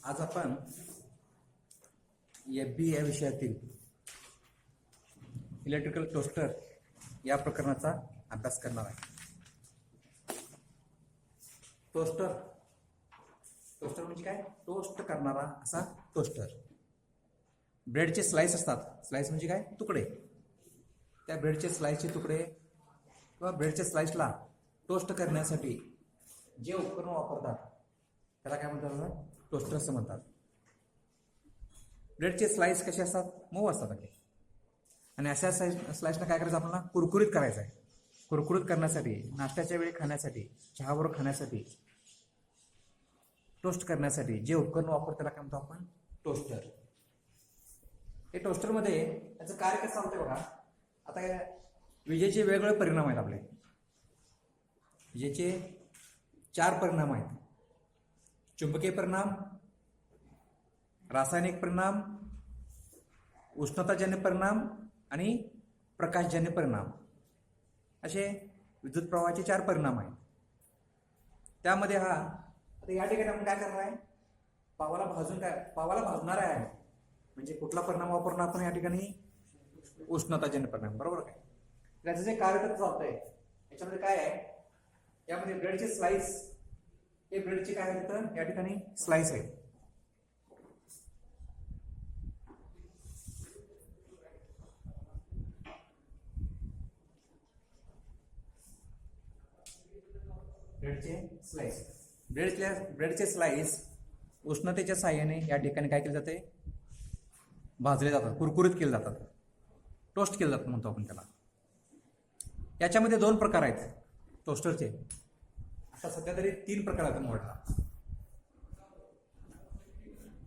आज आपण FB या विषयातील इलेक्ट्रिकल टोस्टर या प्रकरणाचा अभ्यास करणार आहे. टोस्टर म्हणजे काय? टोस्ट करणारा असा टोस्टर. ब्रेडचे स्लाइस असतात. स्लाइस म्हणजे काय? तुकडे. त्या ब्रेडचे स्लाइसचे तुकडे किंवा ब्रेडच्या स्लाइसला टोस्ट करण्यासाठी जे उपकरण वापरतात त्याला काय म्हणतात? टोस्टर असं म्हणतात. ब्रेडचे स्लाइस कसे असतात? मऊ असतात. आणि अशा स्लाइसला काय करायचं? आपल्याला कुरकुरीत करायचं आहे. कुरकुरीत करण्यासाठी, नाश्त्याच्या वेळी खाण्यासाठी, चहाबरोबर खाण्यासाठी, टोस्ट करण्यासाठी जे उपकरण वापरतात त्याला काय म्हणतो आपण? टोस्टर. हे टोस्टरमध्ये त्याचं कार्य कसं चालतंय बघा. आता विजेचे वेगवेगळे परिणाम आहेत. आपले विजेचे 4 परिणाम आहेत. चुंबकीय परिणाम, रासायनिक परिणाम, उष्णताजन्य परिणाम आणि प्रकाशजन्य परिणाम असे विद्युत प्रवाहाचे 4 परिणाम आहेत. त्यामध्ये आता या ठिकाणी आपण काय करणार आहे? पावाला भाजणार आहे. म्हणजे कुठला परिणाम वापरणार आपण या ठिकाणी? उष्णताजन्य परिणाम. बरोबर काय? त्याचं जे कार्य करत चालतंय याच्यामध्ये काय आहे? यामध्ये ब्रेडचे स्लाइस, हे ब्रेडचे काय आहे? या ठिकाणी स्लाइस आहे. ब्रेडचे स्लाइस उष्णतेच्या साहाय्याने या ठिकाणी काय केले जाते? भाजले जातात, कुरकुरीत केले जातात, टोस्ट केले जातात म्हणतो आपण त्याला. याच्यामध्ये 2 प्रकार आहेत टोस्टरचे. आता सध्या तरी 3 प्रकार आहेत मोडला.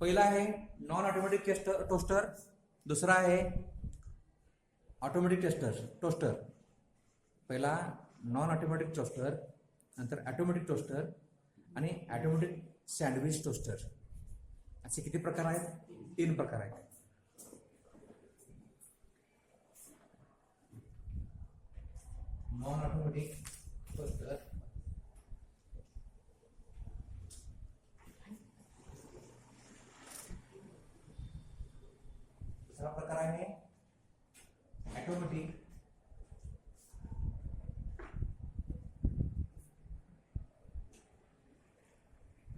पहिला आहे नॉन ऑटोमॅटिक टोस्टर, दुसरा आहे ऑटोमॅटिक टोस्टर. पहिला नॉन ऑटोमॅटिक टोस्टर, नंतर ऑटोमॅटिक टोस्टर आणि ऑटोमॅटिक सँडविच टोस्टर. असे किती प्रकार आहेत? 3 प्रकार आहेत. नॉन ऑटोमॅटिक टोस्टर, दुसरा प्रकार आहे ऑटोमॅटिक,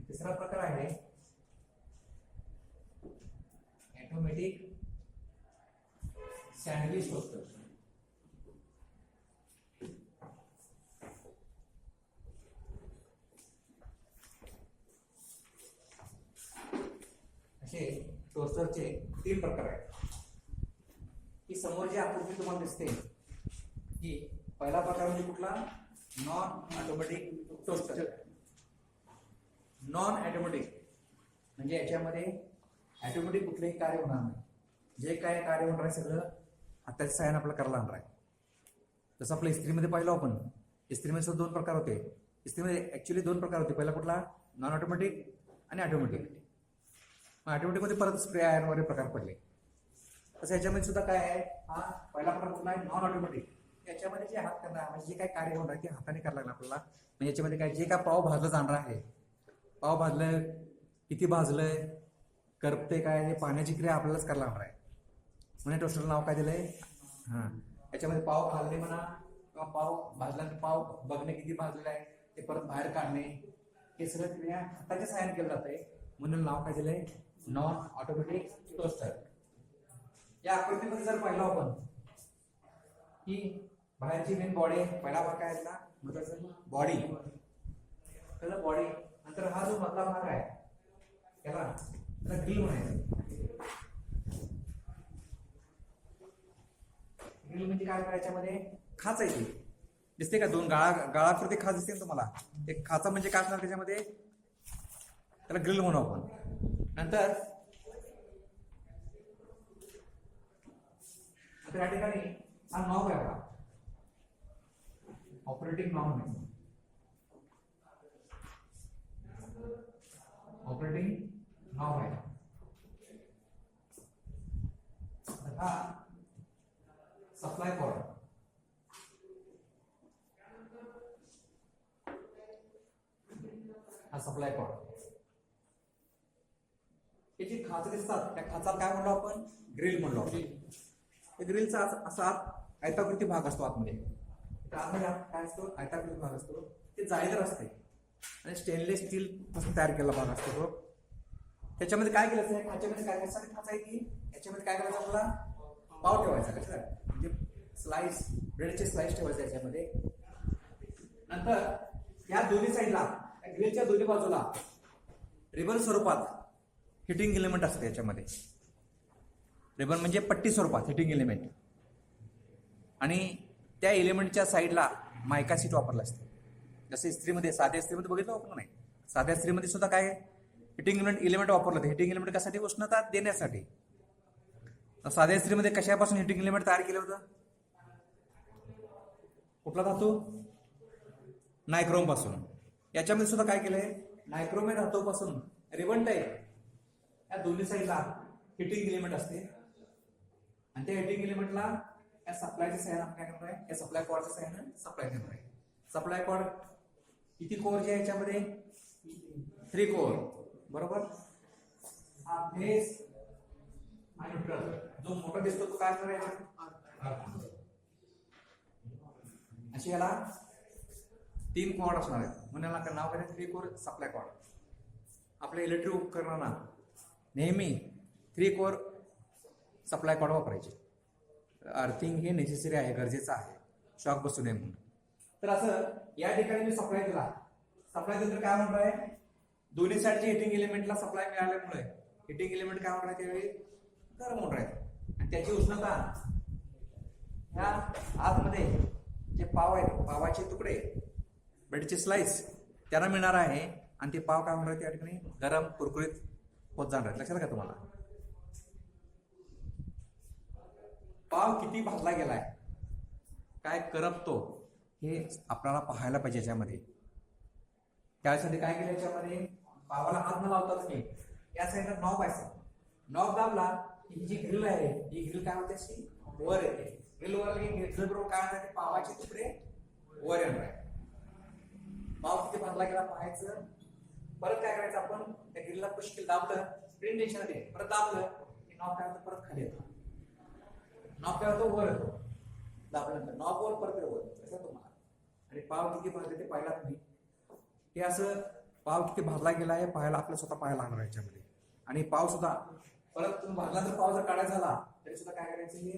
तिसरा प्रकार आहे ऑटोमॅटिक सँडविच टोस्टर. असे टोस्टरचे 3 प्रकार आहेत. ही समोर जी आकृती तुम्हाला दिसते ही पहिला प्रकार म्हणजे कुठला? Non automatic toaster. Non automatic म्हणजे याच्यामध्ये ऑटोमॅटिक कुठलेही कार्य होणार नाही. जे काय कार्य होणार आहे सगळं हाताच्या साहाय्याने आपल्याला करायला लागणार आहे. जसं आपल्या इस्त्रीमध्ये पाहिलं आपण, इस्त्रीमध्ये सुद्धा 2 प्रकार होते. इस्त्रीमध्ये ऍक्च्युली 2 प्रकार होते. पहिला कुठला? नॉन ऑटोमॅटिक आणि ऑटोमॅटिक. ऑटोमॅटिकमध्ये परत स्प्रे आयर्न वगैरे प्रकार पडले. तसं याच्यामध्ये सुद्धा काय आहे? हा पहिला प्रकार कुठला आहे? Non automatic. याच्यामध्ये जे हात करणार म्हणजे जे काय कार्य होणार आहे ते हाताने करायला लागणार आपल्याला. म्हणजे याच्यामध्ये काय जे काय पाव भाजलं जाणार आहे, पाव भाजलं, किती भाजलंय, करपते काय, हे पाण्याची क्रिया आपल्यालाच करायला लागणार आहे. म्हणजे टोस्टरला नाव काय दिलंय? याच्यामध्ये पाव भाजले म्हणा किंवा पाव भाजल्यानंतर पाव बघणे किती भाजलेला आहे ते परत बाहेर काढणे, हे सगळं क्रिया हाताच्या साहाय्याने केलं जाते. म्हणून नाव काय दिलंय? Non automatic toaster. या आकृतीमध्ये जर पाहिलं आपण की बाहेरची मेन बॉडी, पहिला भाग काय आहे? बॉडी. त्याला बॉडी नंतर हा जो मधला भाग आहे त्याला ग्रिल म्हणायचं. ग्रिल म्हणजे काय? याच्यामध्ये खाच आहे. दिसते का? 2 गाळाकृती खाच दिसते ना तुम्हाला? एक खाचा म्हणजे काय असणार त्याच्यामध्ये? त्याला ग्रिल म्हणू आपण. नंतर या ठिकाणी हा नॉब आहे आपला, ऑपरेटिंग नॉब आहे. ऑपरेटिंग नॉब आहे. हा सप्लाय कॉर्ड. हा सप्लाय कॉर्ड. हे जे खाच दिसतात त्या खाचाला काय म्हणलो आपण? ग्रिल म्हणलो आपण. ग्रिलचा असा आयताकृती भाग असतो आतमध्ये. आतमध्ये काय असतो? आयताकृती भाग असतो. ते जाळीदार असते आणि स्टेनलेस स्टील पासून तयार केलेला भाग असतो तो. त्याच्यामध्ये काय केलं आहे? खाच्यामध्ये काय करायचं? खाच आहे की याच्यामध्ये काय करायचं? आपल्याला पाव ठेवायचा. कशाला? म्हणजे स्लाइस, ब्रेडचे स्लाइस ठेवायचे याच्यामध्ये. नंतर या दोन्ही साईडला ग्रिलच्या दोन्ही बाजूला रिबन स्वरूपात हिटिंग एलिमेंट असते याच्यामध्ये. रिबन म्हणजे पट्टी स्वरूपात हिटिंग एलिमेंट. आणि त्या एलिमेंटच्या साईडला मायका सीट वापरलं असतं. जसं इस्त्रीमध्ये, साध्या इस्त्रीमध्ये बघितलं वापरलं नाही. साध्या इस्त्रीमध्ये सुद्धा काय हिटिंग एलिमेंट वापरलं होतं. हिटिंग एलिमेंट कशासाठी? उष्णता देण्यासाठी. साध्या इस्त्रीमध्ये कशापासून हिटिंग एलिमेंट तयार केलं होतं? कुठला धातू? नायक्रोम पासून. याच्यामध्ये सुद्धा काय केलंय? नायक्रोम या धातूपासून रिबन टाईप या दोन्ही साईडला हिटिंग एलिमेंट असते. आणि त्या हिटिंग एलिमेंटला या सप्लायच्या सहाय्याने आपण काय करणार आहे? या सप्लाय कॉर्डच्या सहाय्याने सप्लाय करणार आहे. सप्लाय कॉर्ड किती कोर जे आहे याच्यामध्ये? 3 कोर. बरोबर. हा फेस आणि न्यूट्रल जो मोठा दिसतो तो काय असणार आहे? अशी याला 3 कॉर्ड असणार आहेत. म्हणून याला नाव काय? 3 कोर सप्लाय कॉर्ड. आपल्या इलेक्ट्रिक उपकरणांना नेहमी 3 कोर सप्लाय कॉर्ड वापरायचे. अर्थिंग हे नेसेसरी आहे, गरजेचं आहे, शॉक बसू नये म्हणून. तर असं या ठिकाणी मी सप्लाय दिला. सप्लाय दिलं काय म्हणणार आहे? दोन्ही साईडच्या हिटिंग एलिमेंटला सप्लाय मिळाल्यामुळे हिटिंग एलिमेंट काय होणार आहे? त्यावेळी गरम होणार आहे. आणि त्याची उष्णता ह्या आतमध्ये जे पाव आहेत, पावाचे तुकडे, ब्रेडचे स्लाइस त्यांना मिळणार आहे. आणि ते पाव काय होणार आहे? त्या ठिकाणी गरम कुरकुरीत होत जाणार आहेत. लक्षात का तुम्हाला? पाव किती भाजला गेलाय, काय करपतो, हे आपल्याला पाहायला पाहिजे याच्यामध्ये. त्यासाठी काय केलं? याच्यामध्ये पावाला हात न लावता तुम्ही या साईडला नॉब आहे. नॉब दाबला ही जी ग्रिल आहे, ही ग्रिल काय होते? अशी वर येते. ग्रिल वर ग्रिल बरोबर काय होणार? पावाचे तुकडे वर येणार आहे. पाव किती भाजला गेला पाहायचं. परत काय करायचं? आपण त्या ग्रिलला पुश केलं, दाबलं, स्प्रिंग टेन्शन येते, परत दाबलं की नॉब काय होतं? परत खाली येतो. नॉब काय होतो? वर येतो. दाबल्यानंतर नॉब वर, परत वर. कसं तुम्हाला? आणि पाव किती भाजले ते पाहिला तुम्ही. हे असं पाव किती भाजला गेला आहे पाहायला आपल्याला स्वतः पाहायला लागणार याच्यामध्ये. आणि पाव सुद्धा परत तुम्ही भाजला तर पाव जर काढायचा झाला तरी सुद्धा काय करायचं? हे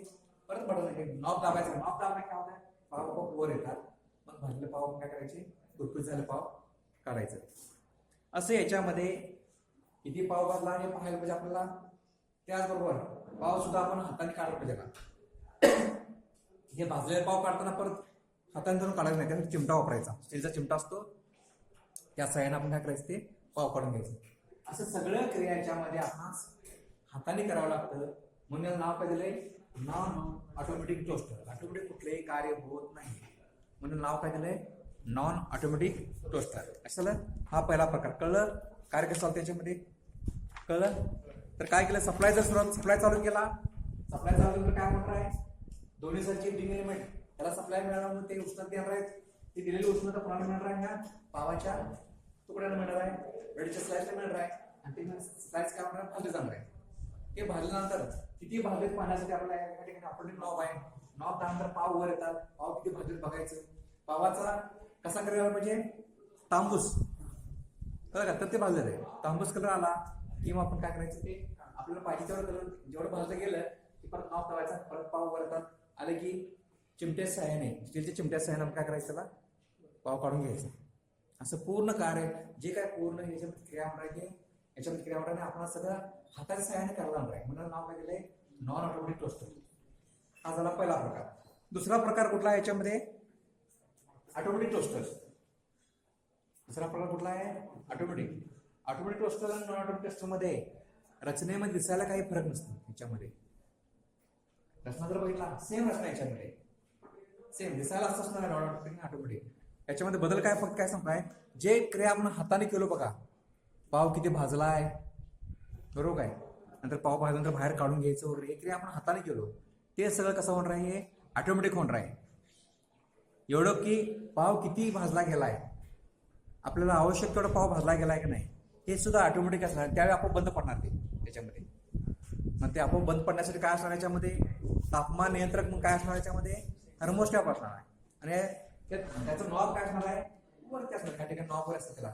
परत बटन नॉब दाबायचं. नॉब दाबणे काय होतं? पाव वर येतात. मग भाजले पाव काय करायचे? कुरकुरीत झाले पाव काढायचं. असं याच्यामध्ये किती पाव भाजला हे पाहायला पाहिजे आपल्याला. त्याचबरोबर पाव सुद्धा आपण हाताने काढलं पाहिजे. हे भाजलेले पाव काढताना परत हाताने धरून काढायचं नाही, त्यासाठी चिमटा वापरायचा. स्टीलचा चिमटा असतो, त्या सहाय्याने आपण काय करायचं? ते पाव काढून घ्यायचं. असं सगळं क्रिया याच्यामध्ये आपण हाताने करावं लागतं. म्हणून नाव काय दिलंय? Non automatic toaster. ऑटोमॅटिक कुठलेही कार्य होत नाही म्हणून नाव काय दिलंय? Non automatic toaster. अशाला हा पहिला प्रकार. कळलं? कार्य कसं चालतं त्याच्यामध्ये? कळलं? तर काय केलं? सप्लाय चालू केला. सप्लाय चालू केलं काय म्हणणार आहे? दोन्ही साईडचे हिटिंग एलिमेंट त्याला सप्लाय मिळाला म्हणून ते उष्णता देणार आहेत. ती दिलेली उष्णता प्रमाण मिळणार आहे ह्या पावाच्या तुकड्याला मिळणार आहे, ब्रेडच्या स्लाइसला मिळणार आहे. आणि ते स्लाइस काय म्हणणार? भाजले जाणार आहे. हे भाजल्यानंतर किती भाजलेत पाहण्यासाठी आपल्याला या ठिकाणी आपण नॉब आहे. नॉब त्यानंतर पाव वर येतात. पाव किती भाजलेत बघायचं. पावाचा कसा करायला पाहिजे? तांबूस कळलं का? तर ते भाजलेलं आहे. तांबूस कलर आला किंवा आपण काय करायचं? ते आपल्याला पाहिजे तेवढं कलर जेवढं भाजलं गेलं की परत नॉब लावायचा. परत पाव वर येतात. आले की चिमट्या सहाय्याने, स्टीलच्या चिमट्या सहाय्याने आपण काय करायचं? त्याला पाव काढून घ्यायचं. असं पूर्ण कार्य जे काय पूर्ण याच्यामध्ये क्रिया होणार आहे, याच्यामध्ये क्रिया होणार आपण सगळं हाताच्या सहाय्याने करायला लागणार आहे. म्हणून नाव काय दिलंय? Non automatic toaster. हा झाला पहिला प्रकार. दुसरा प्रकार कुठला याच्यामध्ये? Automatic toaster. दुसरा प्रकार कुठला आहे? ऑटोमॅटिक. ऑटोमॅटिक टोस्टर आणि नॉन ऑटोमॅटिक टोस्टर मध्ये रचनेमध्ये दिसायला काही फरक नसतो. याच्यामध्ये रचना जर बघितला सेम रचना याच्यामध्ये सेम दिसायला असं असणार आहे. नॉन ऑटोमॅटिक ऑटोमॅटिक याच्यामध्ये बदल काय? फक्त काय सांगताय? जे क्रिया आपण हाताने केलो बघा, पाव किती भाजला आहे बरोबर काय, नंतर पाव भाजल्यानंतर बाहेर काढून घ्यायचं वगैरे, हे क्रिया आपण हाताने केलो ते सगळं कसं होणार आहे? हे ऑटोमॅटिक होणार आहे. एवढं की पाव किती भाजला गेलाय, आपल्याला आवश्यक तेवढा पाव भाजला गेलाय की नाही हे सुद्धा ऑटोमॅटिक असणार, त्यावेळी आपोआप बंद पडणार ते त्याच्यामध्ये. मग ते आपोआप बंद पडण्यासाठी काय असणार याच्यामध्ये, तापमान नियंत्रक मग काय असणार याच्यामध्ये, थर्मोस्टॅट असणार आहे. आणि त्याचं नॉब काय असणार आहे, वरती असणार, त्या ठिकाणी नॉब वर असतं त्याला.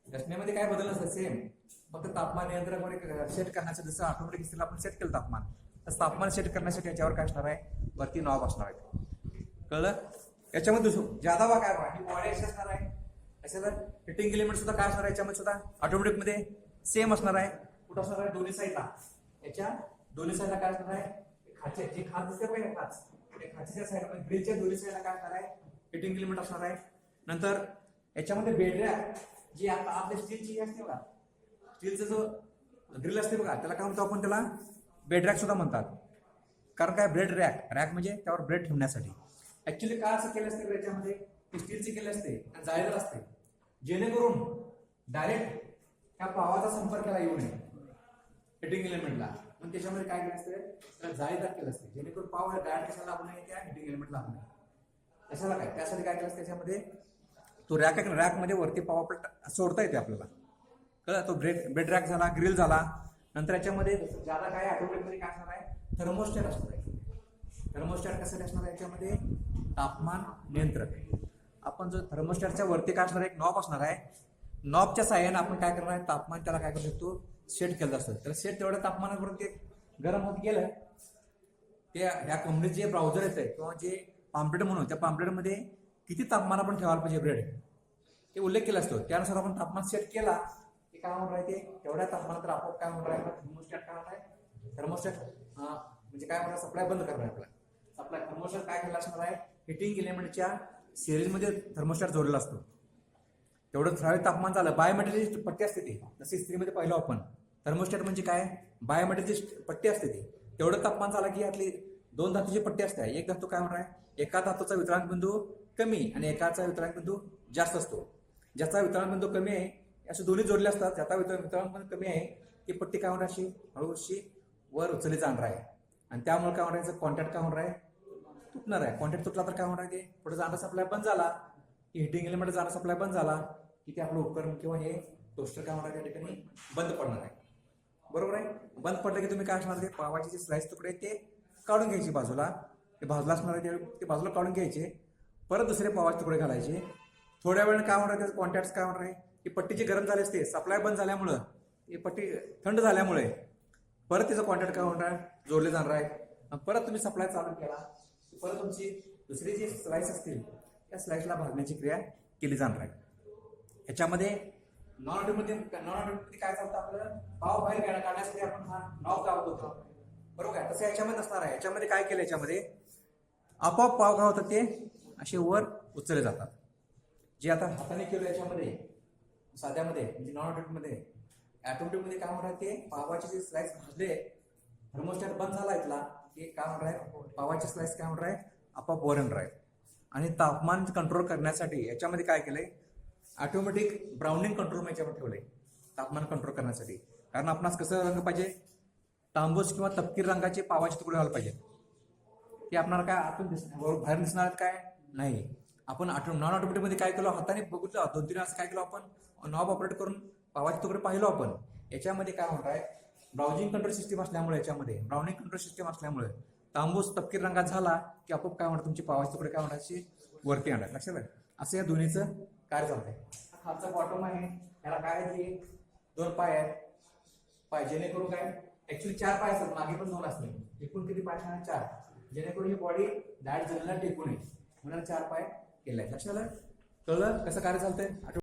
रचनेमध्ये काय बदल असतं, सेम, फक्त तापमान नियंत्रक वर सेट करण्यासाठी जसं ऑटोमॅटिक इस्त्रीला आपण सेट केलं तापमान, तसं तापमान सेट करण्यासाठी याच्यावर काय असणार आहे, वरती नॉब असणार आहे. कळलं? याच्यामध्ये ज्यादा वा काय ही बॉडी अशी असणार आहे. अशाला हिटिंग एलिमेंट सुद्धा काय असणार आहे याच्यामध्ये सुद्धा ऑटोमॅटिक मध्ये सेम असणार आहे. कुठं असणार आहे, दोन्ही साईडला, याच्या दोन्ही साईडला काय असणार आहे, खाचे जे खाच दिसते पाहिजे खाच, खाचीच्या साईडला ग्रिलच्या दोन्ही साईडला काय असणार आहे, हिटिंग एलिमेंट असणार आहे. नंतर याच्यामध्ये बेड रॅक जी आता आपल्या स्टीलची असते बघा, स्टीलचा जो ग्रिल असते बघा, त्याला काय म्हणतो आपण, त्याला बेड रॅक सुद्धा म्हणतात. कारण काय, ब्रेड रॅक म्हणजे त्यावर ब्रेड ठेवण्यासाठी. ऍक्च्युली काय असं केलं असते याच्यामध्ये, स्टीलचे केले असते आणि जाळीदार असते, जेणेकरून डायरेक्ट त्या पावाचा संपर्काला येऊ नये हिटिंग एलिमेंटला. मग त्याच्यामध्ये काय केलं असते, त्याला जाळीदार केलं असते, जेणेकरून पाव डायरेक्ट कशाला लागू नये, त्या हिटिंग एलिमेंटला लागू नये. कशाला काय, त्यासाठी काय केलं असतं त्याच्यामध्ये, तो रॅक मध्ये वरती पाव आपल्याला सोडता येते आपल्याला. कळलं? तो बेड रॅक झाला, ग्रिल झाला. नंतर याच्यामध्ये ज्यादा काय ऑटोमॅटिक मध्ये काय असणार आहे, थर्मोस्टॅट असणार आहे. थर्मोस्टॅट कशासाठी असणार आहे याच्यामध्ये, तापमान नियंत्रक. आपण जो थर्मोस्टॅटच्या वरती काय असणार आहे, एक नॉब असणार आहे. नॉबच्या साह्याने आपण काय करणार आहे, तापमान त्याला काय करू शकतो, सेट केलं असतं. तर सेट तेवढ्या तापमानावरून ते गरम होत गेलं, ते ह्या कंपनीचे जे ब्राउझर येते किंवा जे पॅम्पलेट म्हणून, त्या पॅम्पलेटमध्ये किती तापमान आपण ठेवायला पाहिजे ब्रेड, ते उल्लेख केला असतो. त्यानुसार आपण तापमान सेट केला की काय होणार आहे, ते तेवढ्या तापमानात आपोआप काय होणार आहे, थर्मोस्टॅट काय होणार आहे, थर्मोस्टॅट म्हणजे काय होणार, सप्लाय बंद करणार आपला सप्लाय. थर्मोस्टॅट काय केला असणार आहे, हिटिंग एलिमेंटच्या सिरीजमध्ये थर्मोस्टॅट जोडलेला असतो. तेवढं ठराविक तापमान झालं, बायोमेट्रिकची पट्टी असते ती, जशी इस्त्रीमध्ये पाहिलं आपण. थर्मोस्टॅट म्हणजे काय, बायोमेट्रिकची पट्टी असते ती. तेवढं तापमान झालं की यातली दोन धातूची पट्टी असते. एक धातू काय होणार आहे, एका धातूचा वितरण बिंदू कमी आणि एकाचा वितरण बिंदू जास्त असतो. ज्याचा वितरण बिंदू कमी आहे असे दोन्ही जोडले असतात, ज्याचा वितरण बिंदू कमी आहे ती पट्टी काय होणार, अशी हळूशी वर उचलली जाणार आहे. आणि त्यामुळे काय होणार आहे, कॉन्टॅक्ट काय होणार आहे, तुटणार आहे. कॉन्टॅक्ट तुटला तर काय होणार आहे, ते पुढे जाणं सप्लाय बंद झाला की हिटिंग एलिमेंट जाणं सप्लाय बंद झाला की ते आपलं उपकरण किंवा हे टोस्टर काय होणार आहे, त्या ठिकाणी बंद पडणार आहे. बरोबर आहे. बंद पडलं की तुम्ही काय असणार, ते पावाचे जे स्लाइस तुकडे ते काढून घ्यायचे बाजूला, ते बाजूला असणार आहे ते बाजूला काढून घ्यायचे. परत दुसरे पावाचे तुकडे घालायचे. थोड्या वेळाने काय होणार आहे, त्याचं कॉन्टॅक्ट काय होणार आहे, की पट्टी जी गरम झाली असते, सप्लाय बंद झाल्यामुळं, ती पट्टी थंड झाल्यामुळे परत त्याचं कॉन्टॅक्ट काय होणार आहे, जोडले जाणार आहे. परत तुम्ही सप्लाय चालू केला, परत तुमची दुसरी जी स्लाइस असतील त्या स्लाइसला भाजण्याची क्रिया केली जाणार आहे. ह्याच्यामध्ये नॉन ऑटोमॅटिक काय चालतं, आपलं पाव बाहेर काढण्यासाठी आपण हा नॉब लावत होतो, बरोबर आहे. तसं याच्यामध्ये नसणार आहे. याच्यामध्ये काय केलं, याच्यामध्ये आपोआप पाव काय होतात, ते असे वर उचलले जातात. जे आता हाताने केलं याच्यामध्ये साध्यामध्ये म्हणजे नॉन ऑटोमॅटिकमध्ये, ऑटोमॅटिकमध्ये काय होणार आहे, ते पावाचे जे स्लाइस भाजले, थर्मोस्टॅट बंद झाला इथला, ते काय होणार आहे, पावाचे स्लाइस काय होणार आहे, आपोआप वर येणार आहे. आणि तापमान कंट्रोल करण्यासाठी याच्यामध्ये काय केलंय, ऑटोमॅटिक ब्राउनिंग कंट्रोल याच्यामध्ये ठेवलंय तापमान कंट्रोल करण्यासाठी. कारण आपणास कसं रंग पाहिजे, तांबूस किंवा तपकीर रंगाचे पावाचे तुकडे व्हायला पाहिजे. ते आपल्याला काय आतून बाहेर दिसणार काय नाही. आपण नॉन ऑटोमॅटिकमध्ये काय केलं, हाताने बघितलं 2-3 असं काय केलं आपण, नॉब ऑपरेट करून पावाचे तुकडे पाहिलो आपण. याच्यामध्ये काय होणार आहे, ब्राउजिंग कंट्रोल सिस्टीम असल्यामुळे, याच्यामध्ये ब्राउनिंग कंट्रोल सिस्टीम असल्यामुळे तांबूस तपकीर रंगात झाला की आपोआप काय होणार, तुमचे पावाचे तुकडे काय होणार, अशी वरती येणार. लक्षात आहे. असं या दोन्हीचं कार्य चालतंय. खालचा बॉटम आहे, याला काय आहे, 2 पाय आहेत, पाय जेणेकरून काय, ऍक्च्युली 4 पाय असतात, मागे पण 2 असतील, एकूण किती पाय असणार, 4, जेणेकरून ही बॉडी डायरेक्ट जमिनीला टेकू नये म्हणून 4 पाय केलाय. लक्षात आलं, कळलं कसं कार्य चालतंय.